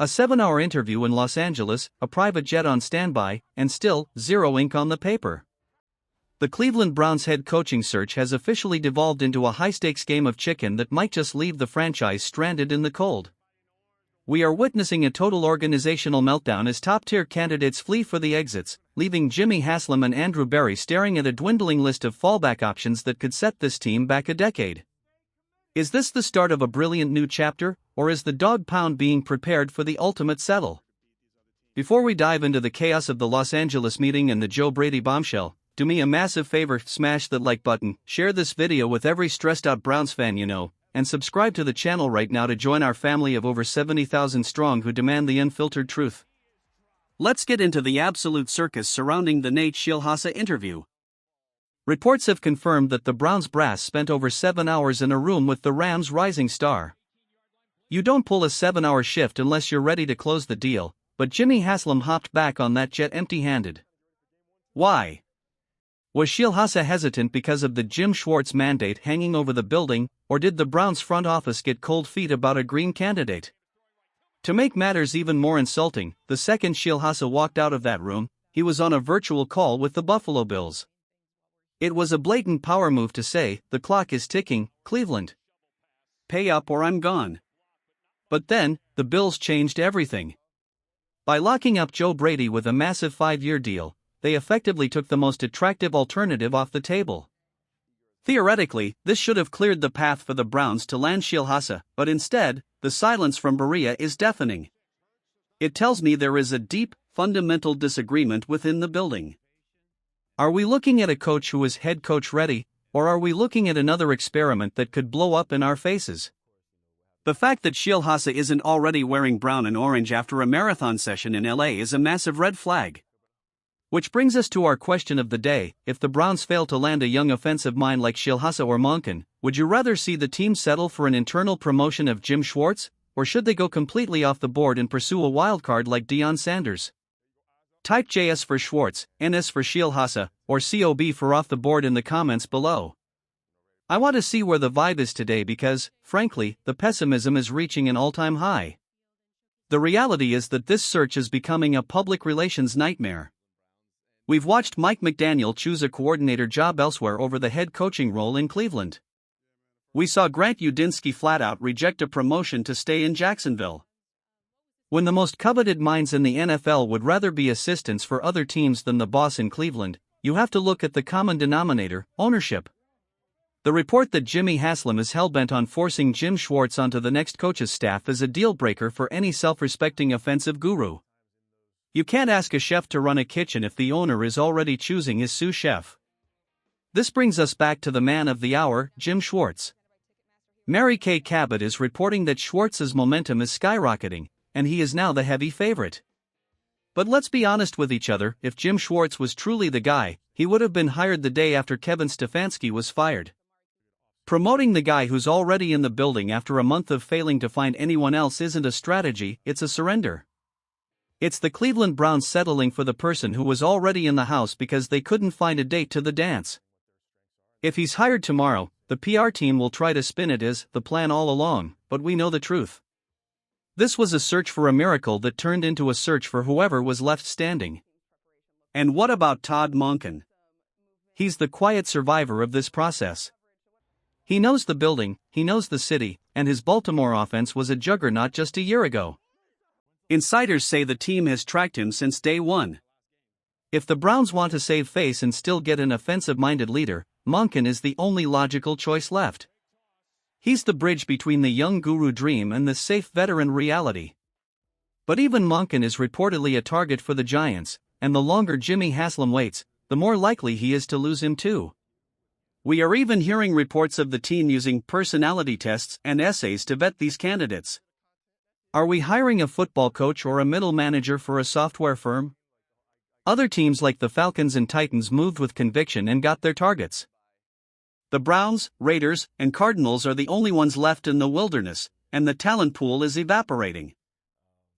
A 7-hour interview in Los Angeles, a private jet on standby, and still, zero ink on the paper. The Cleveland Browns head coaching search has officially devolved into a high-stakes game of chicken that might just leave the franchise stranded in the cold. We are witnessing a total organizational meltdown as top-tier candidates flee for the exits, leaving Jimmy Haslam and Andrew Berry staring at a dwindling list of fallback options that could set this team back a decade. Is this the start of a brilliant new chapter, or is the dog pound being prepared for the ultimate settle? Before we dive into the chaos of the Los Angeles meeting and the Joe Brady bombshell, do me a massive favor, smash that like button, share this video with every stressed-out Browns fan you know, and subscribe to the channel right now to join our family of over 70,000 strong who demand the unfiltered truth. Let's get into the absolute circus surrounding the Nate Schilhaasa interview. Reports have confirmed that the Browns brass spent over 7 hours in a room with the Rams' rising star. You don't pull a 7-hour shift unless you're ready to close the deal, but Jimmy Haslam hopped back on that jet empty-handed. Why? Was Schilhaasa hesitant because of the Jim Schwartz mandate hanging over the building, or did the Browns front office get cold feet about a green candidate? To make matters even more insulting, the second Schilhaasa walked out of that room, he was on a virtual call with the Buffalo Bills. It was a blatant power move to say, "The clock is ticking, Cleveland. Pay up or I'm gone." But then, the Bills changed everything. By locking up Joe Brady with a massive 5-year deal, they effectively took the most attractive alternative off the table. Theoretically, this should have cleared the path for the Browns to land Schilhaasa, but instead, the silence from Berea is deafening. It tells me there is a deep, fundamental disagreement within the building. Are we looking at a coach who is head coach ready, or are we looking at another experiment that could blow up in our faces? The fact that Schilhaasa isn't already wearing brown and orange after a marathon session in LA is a massive red flag. Which brings us to our question of the day: if the Browns fail to land a young offensive mind like Schilhaasa or Monken, would you rather see the team settle for an internal promotion of Jim Schwartz, or should they go completely off the board and pursue a wildcard like Deion Sanders? Type JS for Schwartz, NS for Schilhaasa, or COB for off the board in the comments below. I want to see where the vibe is today because, frankly, the pessimism is reaching an all-time high. The reality is that this search is becoming a public relations nightmare. We've watched Mike McDaniel choose a coordinator job elsewhere over the head coaching role in Cleveland. We saw Grant Udinski flat-out reject a promotion to stay in Jacksonville. When the most coveted minds in the NFL would rather be assistants for other teams than the boss in Cleveland, you have to look at the common denominator: ownership. The report that Jimmy Haslam is hell-bent on forcing Jim Schwartz onto the next coach's staff is a deal-breaker for any self-respecting offensive guru. You can't ask a chef to run a kitchen if the owner is already choosing his sous chef. This brings us back to the man of the hour, Jim Schwartz. Mary Kay Cabot is reporting that Schwartz's momentum is skyrocketing, and he is now the heavy favorite. But let's be honest with each other: if Jim Schwartz was truly the guy, he would have been hired the day after Kevin Stefanski was fired. Promoting the guy who's already in the building after a month of failing to find anyone else isn't a strategy, it's a surrender. It's the Cleveland Browns settling for the person who was already in the house because they couldn't find a date to the dance. If he's hired tomorrow, the PR team will try to spin it as the plan all along, but we know the truth. This was a search for a miracle that turned into a search for whoever was left standing. And what about Todd Monken? He's the quiet survivor of this process. He knows the building, he knows the city, and his Baltimore offense was a juggernaut just a year ago. Insiders say the team has tracked him since day one. If the Browns want to save face and still get an offensive-minded leader, Monken is the only logical choice left. He's the bridge between the young guru dream and the safe veteran reality. But even Monken is reportedly a target for the Giants, and the longer Jimmy Haslam waits, the more likely he is to lose him too. We are even hearing reports of the team using personality tests and essays to vet these candidates. Are we hiring a football coach or a middle manager for a software firm? Other teams like the Falcons and Titans moved with conviction and got their targets. The Browns, Raiders, and Cardinals are the only ones left in the wilderness, and the talent pool is evaporating.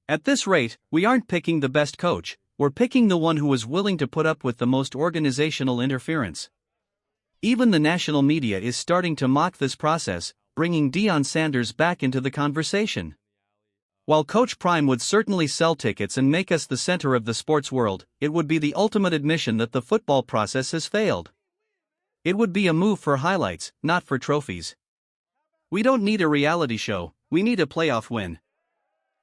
At this rate, we aren't picking the best coach, we're picking the one who is willing to put up with the most organizational interference. Even the national media is starting to mock this process, bringing Deion Sanders back into the conversation. While Coach Prime would certainly sell tickets and make us the center of the sports world, it would be the ultimate admission that the football process has failed. It would be a move for highlights, not for trophies. We don't need a reality show, we need a playoff win.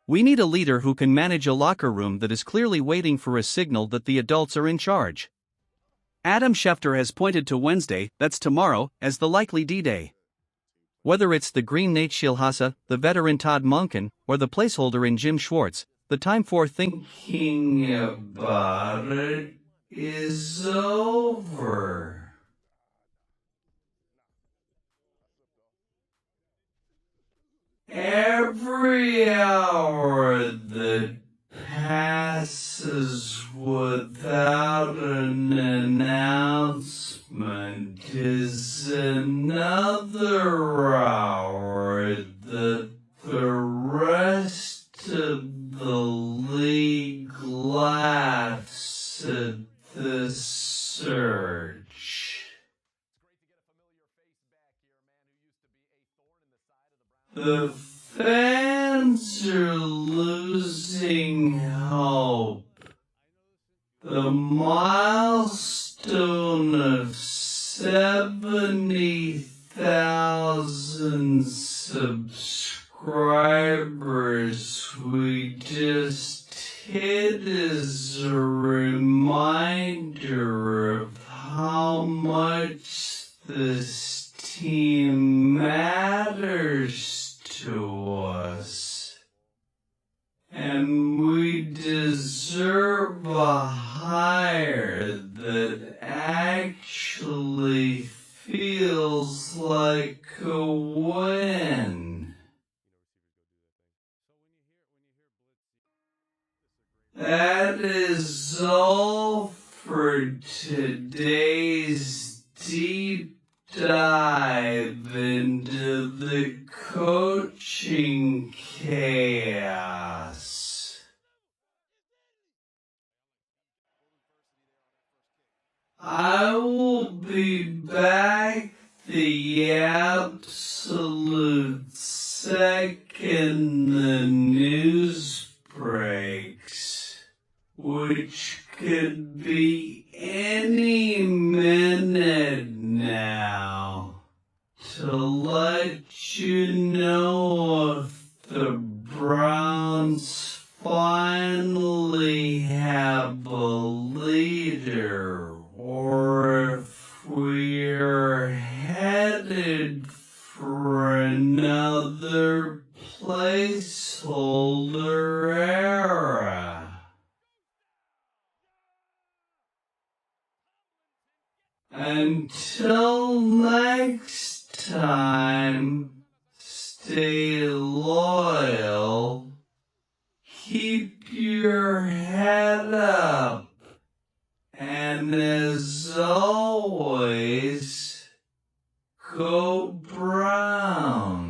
We need a leader who can manage a locker room that is clearly waiting for a signal that the adults are in charge. Adam Schefter has pointed to Wednesday, that's tomorrow, as the likely D-Day. Whether it's the Green Nate Shilhasa, the veteran Todd Monken, or the placeholder in Jim Schwartz, the time for thinking about it is over. Every hour that passes without an announcement is another hour that the rest of the league laughs at the search. The fans are losing hope. The milestone of 70,000 subscribers we just hit is a reminder of how much this team matters to us, and we deserve a hire that actually feels like a win. That is all for today's deep dive into the coaching chaos. I will be back the absolute second the news breaks, which could be any minute now, to let you know if the Browns finally have a leader, or if we're headed for another placeholder era. Until next time, stay loyal, keep your head up, and as always, go Browns.